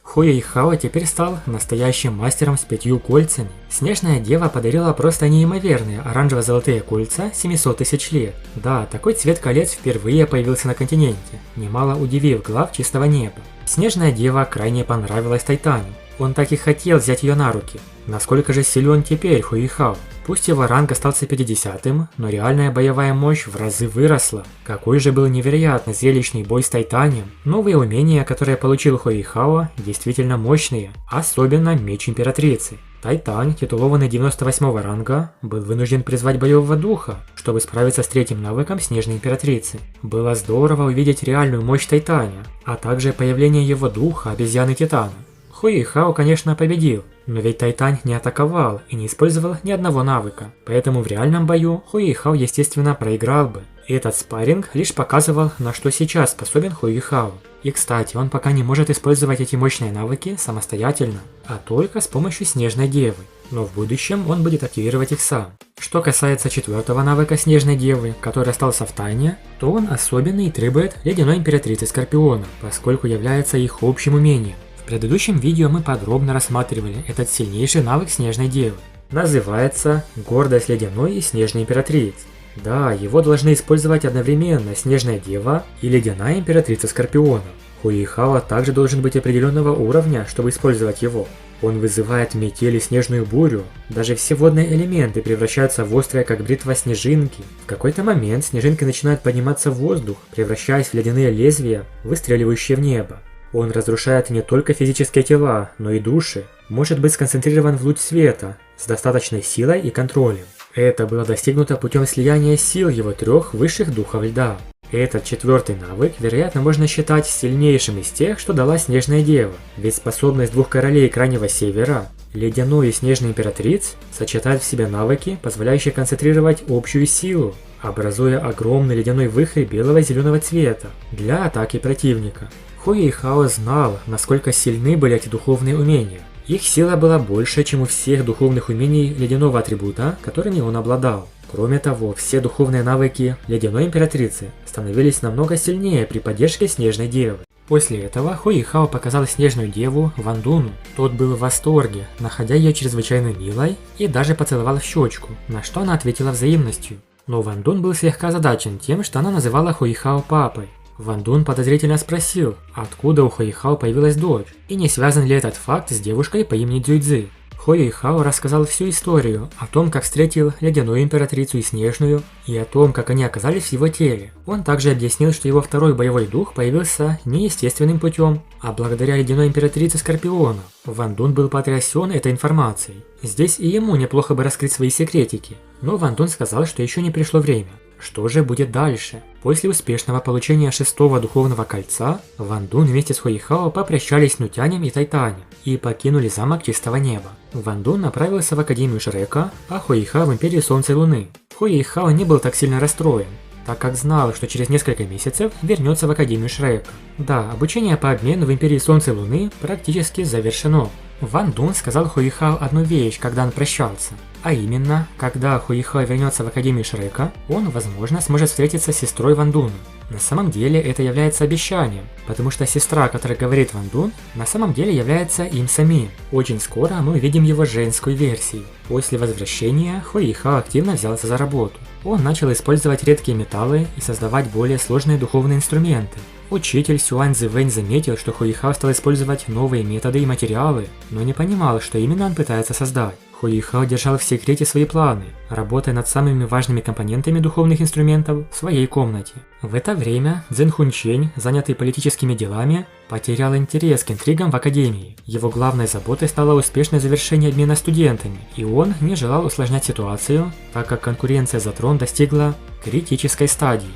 Хуэйхао теперь стал настоящим мастером с 5 кольцами. Снежная дева подарила просто неимоверные оранжево-золотые кольца 700 тысяч лет. Да, такой цвет колец впервые появился на континенте, немало удивив глав чистого неба. Снежная дева крайне понравилась Тайтаню. Он так и хотел взять ее на руки. Насколько же силен теперь Хуэйхао? Пусть его ранг остался 50-м, но реальная боевая мощь в разы выросла. Какой же был невероятно зрелищный бой с Тайтанием. Новые умения, которые получил Хуэйхао, действительно мощные, особенно меч императрицы. Тайтань, титулованный 98 ранга, был вынужден призвать боевого духа, чтобы справиться с третьим навыком Снежной императрицы. Было здорово увидеть реальную мощь Тайтаня, а также появление его духа, обезьяны Титана. Хуэйхао, конечно, победил, но ведь Тайтань не атаковал и не использовал ни одного навыка, поэтому в реальном бою Хуэйхао, естественно, проиграл бы. Этот спарринг лишь показывал, на что сейчас способен Хуэйхао. И кстати, он пока не может использовать эти мощные навыки самостоятельно, а только с помощью Снежной Девы, но в будущем он будет активировать их сам. Что касается четвертого навыка Снежной Девы, который остался в тайне, то он особенный и требует Ледяной Императрицы Скорпиона, поскольку является их общим умением. В предыдущем видео мы подробно рассматривали этот сильнейший навык Снежной Девы. Называется Гордость Ледяной и Снежной Императрицы. Да, его должны использовать одновременно Снежная Дева и Ледяная Императрица Скорпиона. Хуэйхао также должен быть определенного уровня, чтобы использовать его. Он вызывает метель и снежную бурю. Даже все водные элементы превращаются в острые, как бритва, снежинки. В какой-то момент снежинки начинают подниматься в воздух, превращаясь в ледяные лезвия, выстреливающие в небо. Он разрушает не только физические тела, но и души. Может быть сконцентрирован в луч света, с достаточной силой и контролем. Это было достигнуто путем слияния сил его 3 высших духов льда. Этот четвертый навык, вероятно, можно считать сильнейшим из тех, что дала Снежная Дева. Ведь способность 2 королей Крайнего Севера, Ледяной и Снежной Императриц, сочетает в себе навыки, позволяющие концентрировать общую силу, образуя огромный ледяной вихрь белого и зеленого цвета для атаки противника. Хуэйхао знал, насколько сильны были эти духовные умения. Их сила была больше, чем у всех духовных умений ледяного атрибута, которыми он обладал. Кроме того, все духовные навыки Ледяной Императрицы становились намного сильнее при поддержке Снежной Девы. После этого Хуэйхао показал Снежную Деву Ван Дуну. Тот был в восторге, находя ее чрезвычайно милой, и даже поцеловал в щечку, на что она ответила взаимностью. Но Ван Дун был слегка озадачен тем, что она называла Хуэйхао папой. Ван Дун подозрительно спросил, откуда у Хуэйхао появилась дочь, и не связан ли этот факт с девушкой по имени Цзюйцзы. Хуэйхао рассказал всю историю о том, как встретил Ледяную Императрицу и Снежную, и о том, как они оказались в его теле. Он также объяснил, что его второй боевой дух появился не естественным путем, а благодаря Ледяной Императрице Скорпиона. Ван Дун был потрясен этой информацией. Здесь и ему неплохо бы раскрыть свои секретики, но Ван Дун сказал, что еще не пришло время. Что же будет дальше? После успешного получения 6-го духовного кольца, Ван Дун вместе с Хуэйхао попрощались с Нутянем и Тайтанем и покинули замок Чистого Неба. Ван Дун направился в Академию Шрека, а Хуэйхао в Империю Солнца и Луны. Хуэйхао не был так сильно расстроен, так как знал, что через несколько месяцев вернется в Академию Шрека. Да, обучение по обмену в Империи Солнца и Луны практически завершено. Ван Дун сказал Хуэйхао одну вещь, когда он прощался. А именно, когда Хуэйхао вернется в Академию Шрека, он, возможно, сможет встретиться с сестрой Ван Дуна. На самом деле это является обещанием, потому что сестра, о которой говорит Ван Дун, на самом деле является им самим. Очень скоро мы увидим его женскую версию. После возвращения Хуэйхао активно взялся за работу. Он начал использовать редкие металлы и создавать более сложные духовные инструменты. Учитель Сюань Цзэвэнь заметил, что Хуэйхао стал использовать новые методы и материалы, но не понимал, что именно он пытается создать. Хуэйхао держал в секрете свои планы, работая над самыми важными компонентами духовных инструментов в своей комнате. В это время Цзэн Хунчэнь, занятый политическими делами, потерял интерес к интригам в Академии. Его главной заботой стало успешное завершение обмена студентами, и он не желал усложнять ситуацию, так как конкуренция за трон достигла критической стадии.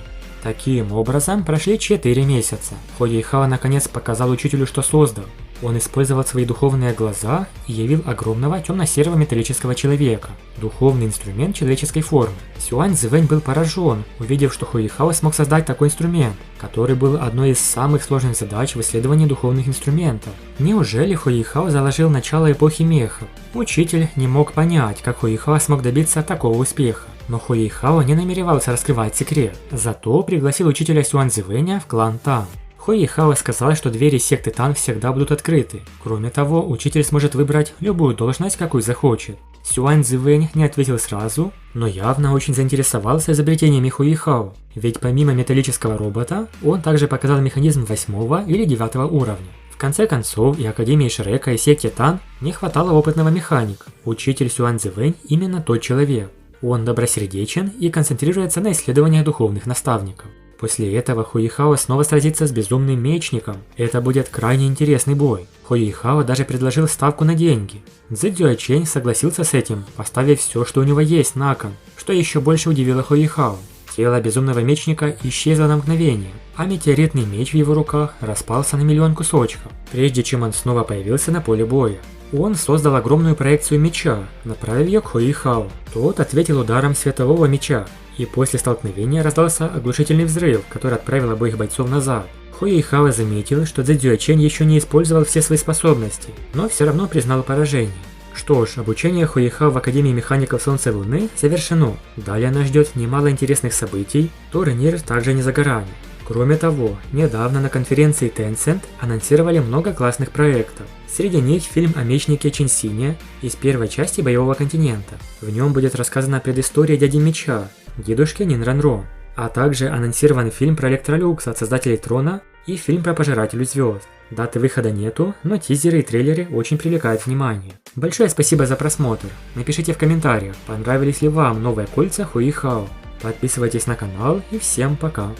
Таким образом, прошли 4 месяца. Хуэйхао наконец показал учителю, что создал. Он использовал свои духовные глаза и явил огромного темно-серого металлического человека, духовный инструмент человеческой формы. Сюань Цзэвэнь был поражен, увидев, что Хуэйхао смог создать такой инструмент, который был одной из самых сложных задач в исследовании духовных инструментов. Неужели Хуэйхао заложил начало эпохи мехов? Учитель не мог понять, как Хуэйхао смог добиться такого успеха. Но Хуэйхао не намеревался раскрывать секрет, зато пригласил учителя Сюань Цзэвэня в клан Тан. Хуэйхао сказал, что двери секты Тан всегда будут открыты. Кроме того, учитель сможет выбрать любую должность, какую захочет. Сюань Цзэвэнь не ответил сразу, но явно очень заинтересовался изобретениями Хуэйхао, ведь помимо металлического робота, он также показал механизм 8 или 9 уровня. В конце концов, и Академии Шрека, и секте Тан не хватало опытного механика. Учитель Сюань Цзэвэнь именно тот человек. Он добросердечен и концентрируется на исследованиях духовных наставников. После этого Хуэйхао снова сразится с безумным мечником. Это будет крайне интересный бой. Хуэйхао даже предложил ставку на деньги. Цзэ Цзюэйчэнь согласился с этим, поставив все, что у него есть, на кон, что еще больше удивило Хуэйхао. Тело безумного мечника исчезло на мгновение, а метеоритный меч в его руках распался на миллион кусочков, прежде чем он снова появился на поле боя. Он создал огромную проекцию меча, направив ее к Хуэйхао. Тот ответил ударом светового меча, и после столкновения раздался оглушительный взрыв, который отправил обоих бойцов назад. Хуэйхао заметил, что Цзэ Цзюэйчэнь еще не использовал все свои способности, но все равно признал поражение. Что ж, обучение Хуэйхао в Академии Механиков Солнца и Луны завершено. Далее нас ждет немало интересных событий, турнир также не за горами. Кроме того, недавно на конференции Tencent анонсировали много классных проектов. Среди них фильм о мечнике Чэньсине из первой части Боевого континента. В нем будет рассказана предыстория Дяди Меча, дедушки Нинранро, а также анонсирован фильм про Электролюкс от создателей Трона и фильм про Пожирателей Звезд. Даты выхода нету, но тизеры и трейлеры очень привлекают внимание. Большое спасибо за просмотр. Напишите в комментариях, понравились ли вам новые кольца Хуэйхао. Подписывайтесь на канал и всем пока.